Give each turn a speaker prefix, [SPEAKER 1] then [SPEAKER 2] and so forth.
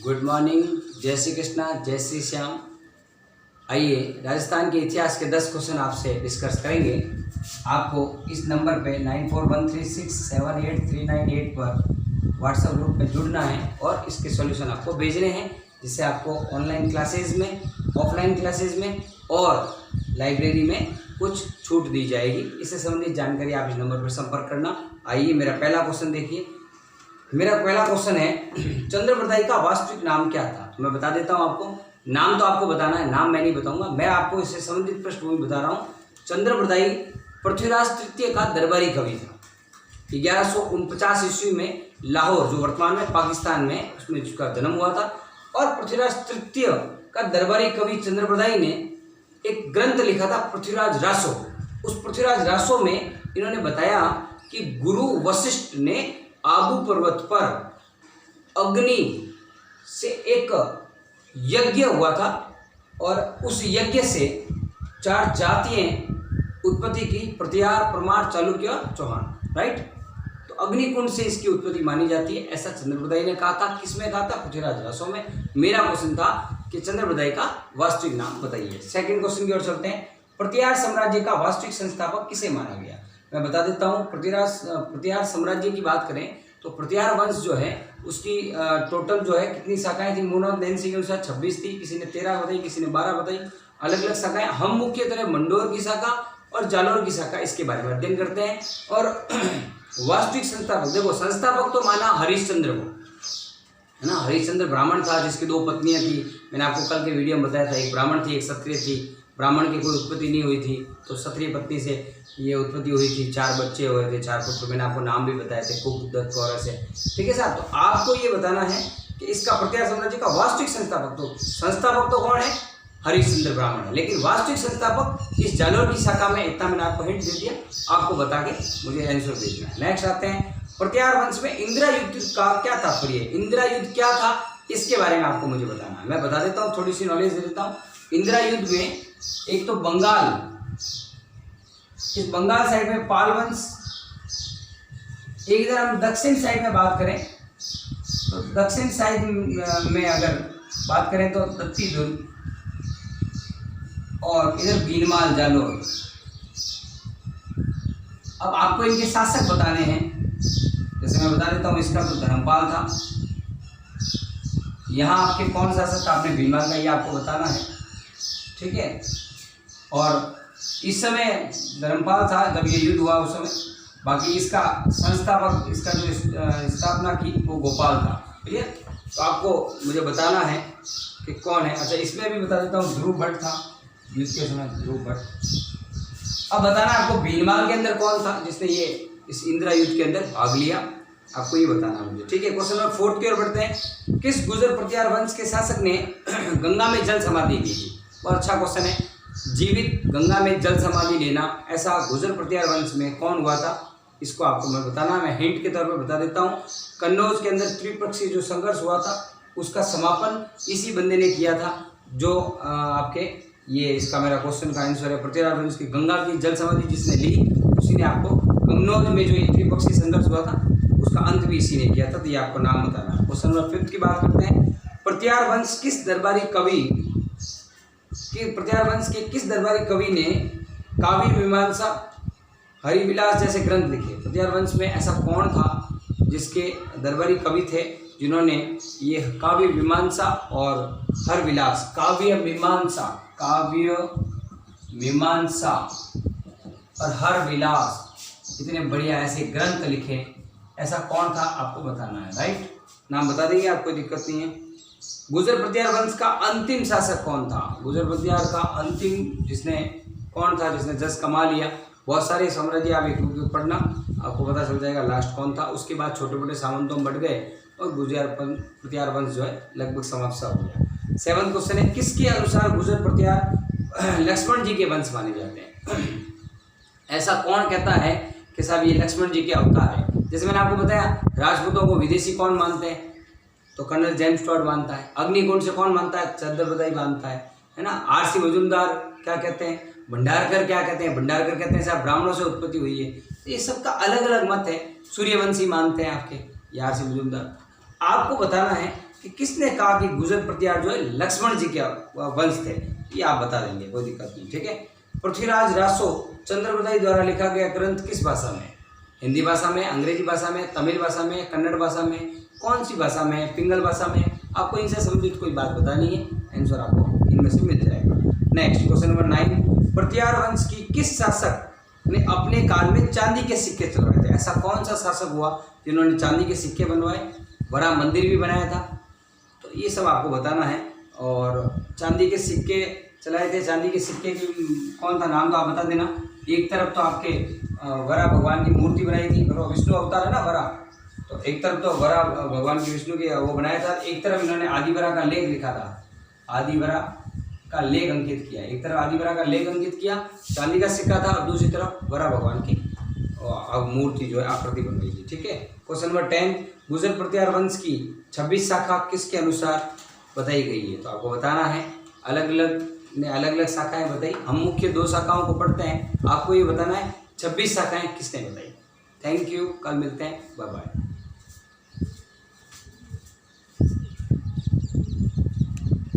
[SPEAKER 1] Good morning, जय श्री कृष्णा, जय श्री श्याम। आइए राजस्थान के इतिहास के 10 क्वेश्चन आपसे डिस्कस करेंगे। आपको इस नंबर पे 9413678398 पर व्हाट्सएप ग्रुप में जुड़ना है और इसके सॉल्यूशन आपको भेजने हैं, जिससे आपको ऑनलाइन क्लासेस में, ऑफलाइन क्लासेस में और लाइब्रेरी में कुछ छूट दी जाएगी। इससे संबंधित जानकारी आप इस नंबर पर संपर्क करना। आइए मेरा पहला क्वेश्चन देखिए। मेरा पहला क्वेश्चन है, चंद्रप्रदाई का वास्तविक नाम क्या था? तो मैं बता देता हूँ आपको। नाम तो आपको बताना है, नाम मैं नहीं बताऊंगा, मैं आपको इससे संबंधित पृष्ठभूमि बता रहा हूँ। चंद्रप्रदाई पृथ्वीराज तृतीय का दरबारी कवि था। 1149 ईस्वी में लाहौर, जो वर्तमान में पाकिस्तान में, उसमें उसका जन्म हुआ था। और पृथ्वीराज तृतीय का दरबारी कवि चंद्रप्रदाई ने एक ग्रंथ लिखा था, पृथ्वीराज रासो। उस पृथ्वीराज रासो में इन्होंने बताया कि गुरु वशिष्ठ ने आबू पर्वत पर अग्नि से एक यज्ञ हुआ था और उस यज्ञ से 4 जातियां उत्पत्ति की, प्रतिहार, परमार, चालुक्य, चौहान। राइट। तो अग्निकुंड से इसकी उत्पत्ति मानी जाती है, ऐसा चंद्रप्रदाई ने कहा था। किसमें कहा था? पृथ्वीराज रासो में। मेरा क्वेश्चन था कि चंद्रप्रदाई का वास्तविक नाम बताइए। सेकंड क्वेश्चन की ओर चलते हैं। प्रतिहार साम्राज्य का वास्तविक संस्थापक किसे माना गया? मैं बता देता हूँ। प्रतिहार साम्राज्य की बात करें तो प्रतिहार वंश जो है उसकी टोटल जो है कितनी शाखाएं थी? मूलनाथ नैन सिंह के अनुसार 26 थी, किसी ने 13 बताई, किसी ने 12 बताई। अलग अलग शाखाएं। हम मुख्यतः मंडोर की शाखा और जालोर की शाखा इसके बारे में अध्ययन करते हैं। और वास्तविक संस्थापक, देखो संस्थापक तो माना हरिश्चंद्र को, है ना। हरिश्चंद्र ब्राह्मण था जिसकी 2 पत्नियां थी। मैंने आपको कल के वीडियो में बताया था, एक ब्राह्मण थी, एक क्षत्रिय थी। ब्राह्मण की कोई उत्पत्ति नहीं हुई थी तो क्षत्रिय पत्नी से ये उत्पत्ति हुई थी। 4 बच्चे हुए थे, 4 पुत्र। मैंने आपको नाम भी बताए थे, कुक, दत्त, कौरस है। ठीक है साहब। तो आपको ये बताना है कि इसका प्रतिहार साम्राज्य का वास्तविक संस्थापक, तो संस्थापक तो कौन है? हरिश्चंद्र ब्राह्मण है। लेकिन वास्तविक संस्थापक इस जालोर की शाखा में, इतना मैंने आपको हिंट दे दिया, आपको बता के मुझे आंसर भेजना है। नेक्स्ट आते हैं, प्रतिहार वंश में इंदिरा युद्ध का क्या तात्पर्य है? इंदिरा युद्ध क्या था इसके बारे में आपको मुझे बताना है। मैं बता देता हूँ, थोड़ी सी नॉलेज दे देता हूँ। इंदिरा युद्ध में एक तो बंगाल, इस बंगाल साइड में पाल वंश, एक इधर हम दक्षिण साइड में बात करें तो दक्षिण साइड में अगर बात करें तो दत्ती दुर्ग और इधर भीनमाल, जालोर। अब आपको इनके शासक बताने हैं। जैसे मैं बता देता हूँ, इसका तो धर्मपाल था। यहाँ आपके कौन शासक था? आपने भीनमाल का, ये आपको बताना है। ठीक है। और इस समय धर्मपाल था जब ये युद्ध हुआ उस समय। बाकी इसका संस्थापक, इसका जो स्थापना की वो गोपाल था। ठीक है। तो आपको मुझे बताना है कि कौन है। अच्छा, इसमें भी बता देता हूँ, ध्रुव भट्ट था युद्ध के समय, ध्रुव भट्ट। अब बताना है आपको, भीनमाल के अंदर कौन था जिसने ये इस इंदिरा युद्ध के अंदर भाग लिया, आपको ये बताना है मुझे। ठीक है। क्वेश्चन नंबर 4 की ओर बढ़ते हैं। किस गुर्जर प्रतिहार वंश के शासक ने गंगा में जल समाधि की थी? बहुत अच्छा क्वेश्चन है। जीवित गंगा में जल समाधि लेना, ऐसा गुर्जर प्रतिहार वंश में कौन हुआ था? इसको आपको मैं बताना, मैं हिंट के तौर पर बता देता हूँ। कन्नौज के अंदर त्रिपक्षीय जो संघर्ष हुआ था उसका समापन इसी बंदे ने किया था, जो आपके ये, इसका मेरा क्वेश्चन का आंसर है। प्रतिहार वंश की गंगा की जल समाधि जिसने ली, उसी ने आपको कन्नौज में जो ये त्रिपक्षीय संघर्ष हुआ था उसका अंत भी इसी ने किया था। तो ये आपको नाम बताना है। क्वेश्चन नंबर 5 की बात करते हैं। प्रतिहार वंश किस दरबारी कवि कि प्रतिहार वंश के किस दरबारी कवि ने काव्य मीमांसा, हरिविलास जैसे ग्रंथ लिखे? प्रतिहार वंश में ऐसा कौन था जिसके दरबारी कवि थे जिन्होंने ये काव्य मीमांसा और हरविलास, काव्य मीमांसा और हरविलास, इतने बढ़िया ऐसे ग्रंथ लिखे? ऐसा कौन था आपको बताना है। राइट। नाम बता देंगे आप, कोई दिक्कत नहीं है। गुर्जर प्रतिहार वंश का अंतिम शासक कौन था? गुर्जर प्रतिहार का अंतिम जिसने कौन था, जिसने जस कमा लिया? बहुत सारे साम्राज्य आप एक पढ़ना, आपको पता चल जाएगा लास्ट कौन था। उसके बाद छोटे मोटे सामंतों में बढ़ गए और गुर्जर प्रतिहार वंश जो है लगभग समाप्त हो गया। 7वां क्वेश्चन है, किसके अनुसार गुर्जर प्रतिहार लक्ष्मण जी के वंश माने जाते हैं? ऐसा कौन कहता है कि साहब ये लक्ष्मण जी के अवतार है? जैसे मैंने आपको बताया, राजपूतों को विदेशी कौन मानते हैं? तो कर्नल जेम्स टॉड मानता है। अग्निकुंड से कौन मानता है? चंद्रप्रदाई मानता है ना। आरसी मजूमदार क्या कहते हैं? भंडारकर क्या कहते हैं? भंडारकर कहते हैं साहब ब्राह्मणों से उत्पत्ति हुई है। तो ये सबका अलग अलग मत है। सूर्यवंशी मानते हैं आपके, ये आरसी मजूमदार। आपको बताना है कि किसने कहा कि गुजर प्रतिहार जो है लक्ष्मण जी के वंश थे, ये आप बता देंगे, कोई दिक्कत नहीं, ठीक है। पृथ्वीराज रासो चंद्रप्रदाई द्वारा लिखा गया ग्रंथ किस भाषा में? हिंदी भाषा में, अंग्रेजी भाषा में, तमिल भाषा में, कन्नड़ भाषा में, कौन सी भाषा में, पिंगल भाषा में? आपको इनसे संबंधित कोई बात बतानी है, आंसर आपको इनमें से मिल जाएगा। नेक्स्ट क्वेश्चन नंबर 9, प्रतिहार वंश की किस शासक ने अपने काल में चांदी के सिक्के चलवाए थे? ऐसा कौन सा शासक हुआ जिन्होंने चांदी के सिक्के बनवाए, बड़ा मंदिर भी बनाया था? तो ये सब आपको बताना है। और चांदी के सिक्के चलाए थे, चांदी के सिक्के की कौन था नाम तो आप बता देना। एक तरफ तो आपके वरा भगवान की मूर्ति बनाई थी, विष्णु अवतार है ना वरा, तो एक तरफ तो वरा भगवान की विष्णु की वो बनाया था, एक तरफ इन्होंने आदिवरा का लेख लिखा था, आदिवरा का लेख अंकित किया, एक तरफ आदिवरा का लेख अंकित किया, चांदी का सिक्का था, और दूसरी तरफ वरा भगवान की मूर्ति जो है आकृति बन गई थी, ठीक है। क्वेश्चन नंबर 10, गुजर प्रतिहार वंश की 26 शाखा किसके अनुसार बताई गई है? तो आपको बताना है, अलग अलग शाखाएं बताई, हम मुख्य 2 शाखाओं को पढ़ते हैं, आपको ये बताना है 26 शाखाएं किसने बताई। थैंक यू, कल मिलते हैं, बाय बाय।